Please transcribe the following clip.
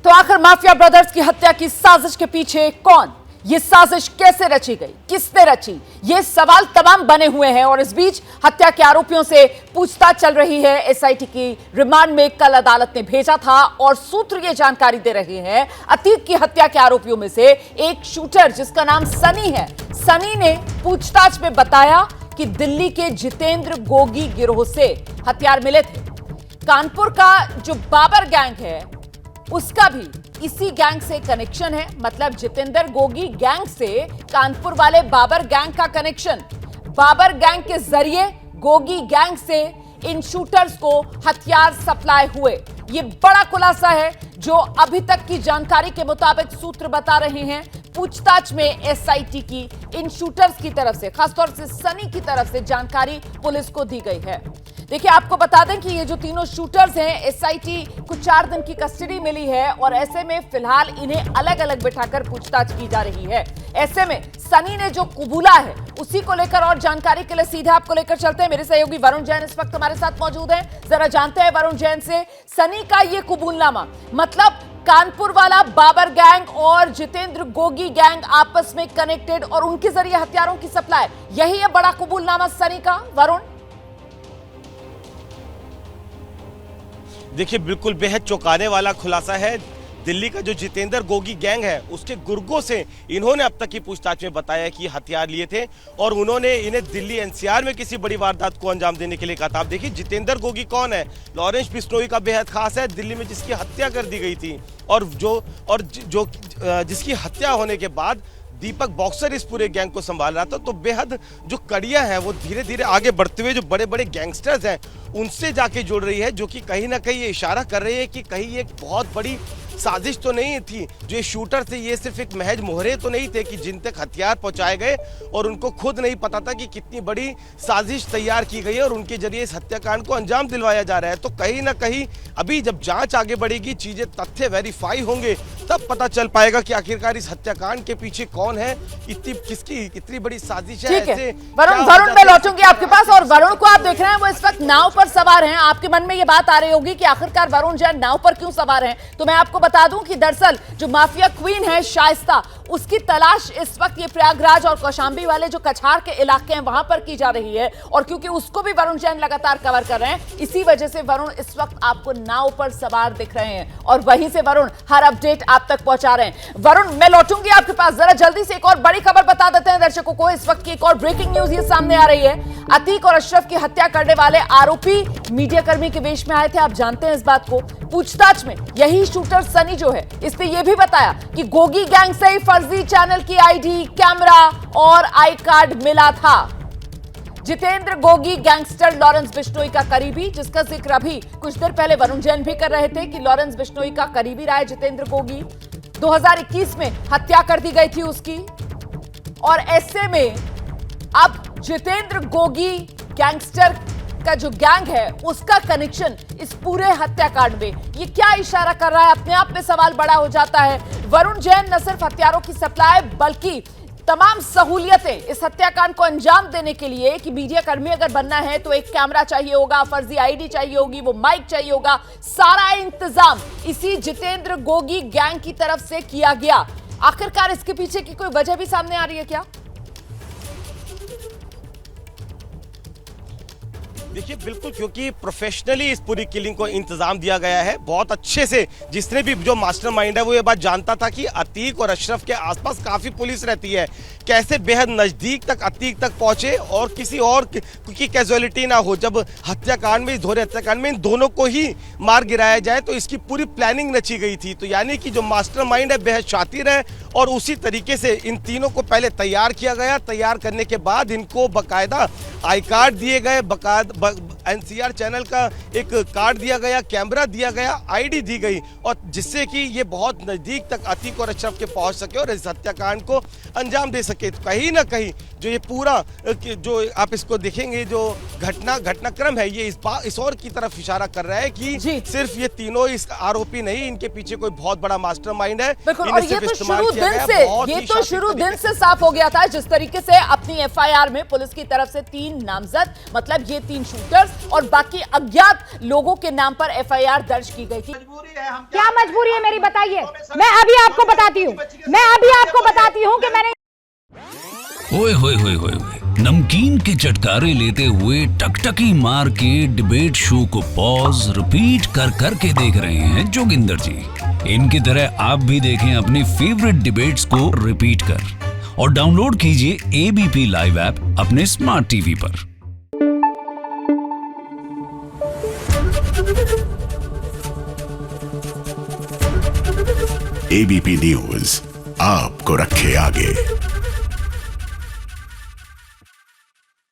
तो आखिर mafia brothers की हत्या की साजिश के पीछे कौन, ये साजिश कैसे रची गई, किसने रची, ये सवाल तमाम बने हुए हैं। और इस बीच हत्या के आरोपियों से पूछताछ चल रही है। एसआईटी की रिमांड में कल अदालत ने भेजा था और सूत्र ये जानकारी दे रहे हैं अतीक की हत्या के आरोपियों में से एक शूटर जिसका नाम सनी है, सनी ने पूछताछ में बताया कि दिल्ली के जितेंद्र गोगी गिरोह से हथियार मिले थे। कानपुर का जो बाबर गैंग है उसका भी इसी गैंग से कनेक्शन है, मतलब जितेंद्र गोगी गैंग से कानपुर वाले बाबर गैंग का कनेक्शन। बाबर गैंग के जरिए गोगी गैंग से इन शूटर्स को हथियार सप्लाई हुए। ये बड़ा खुलासा है जो अभी तक की जानकारी के मुताबिक सूत्र बता रहे हैं। पूछताछ में एसआईटी की इन शूटर्स की तरफ से, खासतौर से सनी की तरफ से जानकारी पुलिस को दी गई है। देखिए, आपको बता दें कि ये जो तीनों शूटर्स हैं, एसआईटी को 4 दिन की कस्टडी मिली है और ऐसे में फिलहाल इन्हें अलग अलग बिठाकर पूछताछ की जा रही है। ऐसे में सनी ने जो कबूला है उसी को लेकर और जानकारी के लिए सीधे आपको लेकर चलते हैं। मेरे सहयोगी वरुण जैन इस वक्त हमारे साथ मौजूद हैं। जरा जानते हैं वरुण जैन से सनी का ये कबूलनामा, मतलब कानपुर वाला बाबर गैंग और जितेंद्र गोगी गैंग आपस में कनेक्टेड और उनके जरिए हथियारों की सप्लाई, यही है बड़ा कबूलनामा सनी का। वरुण, देखिए, बिल्कुल बेहद चौंकाने वाला खुलासा है। दिल्ली का जो जितेंद्र गोगी गैंग है उसके गुर्गों से इन्होंने अब तक की पूछताछ में बताया कि हथियार लिए थे और उन्होंने इन्हें दिल्ली एनसीआर में किसी बड़ी वारदात को अंजाम देने के लिए कहा था। अब देखिए, जितेंद्र गोगी कौन है? लॉरेंस बिश्नोई का बेहद खास है, दिल्ली में जिसकी हत्या कर दी गई थी और जिसकी हत्या होने के बाद दीपक बॉक्सर इस पूरे गैंग को संभाल रहा था। तो बेहद जो कड़ियां हैं वो धीरे धीरे आगे बढ़ते हुए जो बड़े बड़े गैंगस्टर्स हैं उनसे जाके जुड़ रही है, जो कि कहीं ना कहीं ये इशारा कर रही है कि कहीं ये एक बहुत बड़ी साजिश तो नहीं थी। जो ये शूटर थे ये सिर्फ एक महज मोहरे तो नहीं थे कि जिन तक हथियार पहुंचाए गए और उनको खुद नहीं पता था कि कितनी बड़ी साजिश तैयार की गई है और उनके जरिए इस हत्याकांड को अंजाम दिलवाया जा रहा है। तो कहीं ना कहीं अभी जब जांच आगे बढ़ेगी, चीजें तथ्य वेरीफाई होंगे, तब पता चल पाएगा कि आखिरकार इस हत्याकांड के पीछे कौन है, कितनी बड़ी साजिश है। ऐसे वरुण मैं लौटूंगी आपके पास। और वरुण को आप देख रहे हैं वो इस वक्त नाव पर सवार हैं। आपके मन में ये बात आ रही होगी कि आखिरकार वरुण जैन नाव पर क्यों सवार हैं। तो मैं आपको बता दूं कि दरअसल जो माफिया क्वीन है शाइस्ता, उसकी तलाश इस वक्त ये प्रयागराज और कौशांबी वाले जो कछार के इलाके हैं वहां पर की जा रही है। और क्योंकि उसको भी वरुण जैन लगातार कवर कर रहे हैं, इसी वजह से वरुण इस वक्त आपको नाव पर सवार दिख रहे हैं और वहीं से वरुण हर अपडेट आप तक पहुंचा रहे हैं। वरुण, मैं लौटूंगी आपके पास। जरा जल्दी से एक और बड़ी खबर बता देते हैं दर्शकों को। इस वक्त की एक और ब्रेकिंग न्यूज ये सामने आ रही है। अतीक और अशरफ की हत्या करने वाले आरोपी मीडिया कर्मी के वेश में आए थे, आप जानते हैं इस बात को। पूछताछ में यही शूटर सनी जो है, इसने यह भी बताया कि गोगी गैंग से ही फर्जी चैनल की आईडी, कैमरा और आई कार्ड मिला था। जितेंद्र गोगी गैंगस्टर लॉरेंस बिश्नोई का करीबी, जिसका जिक्र अभी कुछ देर पहले वरुण जैन भी कर रहे थे कि लॉरेंस बिश्नोई का करीबी रहा है जितेंद्र गोगी। 2021 में हत्या कर दी गई थी उसकी। और ऐसे में अब जितेंद्र गोगी गैंगस्टर का जो गैंग है उसका कनेक्शन इस पूरे हत्याकांड में, ये क्या इशारा कर रहा है? अपने आप में सवाल बड़ा हो जाता है। वरुण जैन न सिर्फ हथियारों की सप्लाई बल्कि तमाम सहूलियतें इस हत्याकांड को अंजाम देने के लिए कि मीडिया कर्मी अगर बनना है तो एक कैमरा चाहिए होगा, फर्जी आईडी चाहिए होगी, वो माइक चाहिए होगा, सारा इंतजाम इसी जितेंद्र गोगी गैंग की तरफ से किया गया। आखिरकार इसके पीछे की कोई वजह भी सामने आ रही है क्या? देखिए, बिल्कुल, क्योंकि प्रोफेशनली इस पूरी किलिंग को इंतजाम दिया गया है बहुत अच्छे से। जिसने भी जो मास्टरमाइंड है वो ये बात जानता था कि अतीक और अशरफ के आसपास काफी पुलिस रहती है, कैसे बेहद नजदीक तक अतीक तक पहुंचे और किसी और की कैजुअलिटी ना हो। जब हत्याकांड में, इस दोहरे हत्याकांड में इन दोनों को ही मार गिराया जाए तो इसकी पूरी प्लानिंग रची गई थी। तो यानी कि जो मास्टरमाइंड है बेहद शातिर है और उसी तरीके से इन तीनों को पहले तैयार किया गया। तैयार करने के बाद इनको बाकायदा आई कार्ड दिए गए, एनसीआर चैनल का एक कार्ड दिया गया, कैमरा दिया गया, आईडी दी गई, और जिससे कि ये बहुत नजदीक तक अतीक और अशरफ के पहुंच सके और इस हत्याकांड को अंजाम दे सके। तो कहीं ना कहीं जो ये पूरा जो आप इसको देखेंगे जो घटनाक्रम है, ये इस और की तरफ इशारा कर रहा है कि सिर्फ ये तीनों इस आरोपी नहीं, इनके पीछे कोई बहुत बड़ा मास्टरमाइंड है। और ये तो शुरू दिन से साफ हो गया था। जिस तरीके से अपनी एफआईआर में पुलिस की तरफ से 3 नामजद, मतलब ये 3 शूटर्स और बाकी अज्ञात लोगों के नाम पर एफआईआर दर्ज की गई थी। क्या मजबूरी है मेरी, बताइए। मैं अभी आपको बताती हूँ कि मैंने ओए होए होए होए होए, नमकीन के चटकारे लेते हुए टकटकी मार के डिबेट शो को पॉज रिपीट कर करके देख रहे हैं जोगिंदर जी। इनकी तरह आप भी देखें अपनी फेवरेट डिबेट्स को रिपीट कर और डाउनलोड कीजिए एबीपी लाइव ऐप अपने स्मार्ट टीवी पर। एबीपी न्यूज आपको रखे आगे।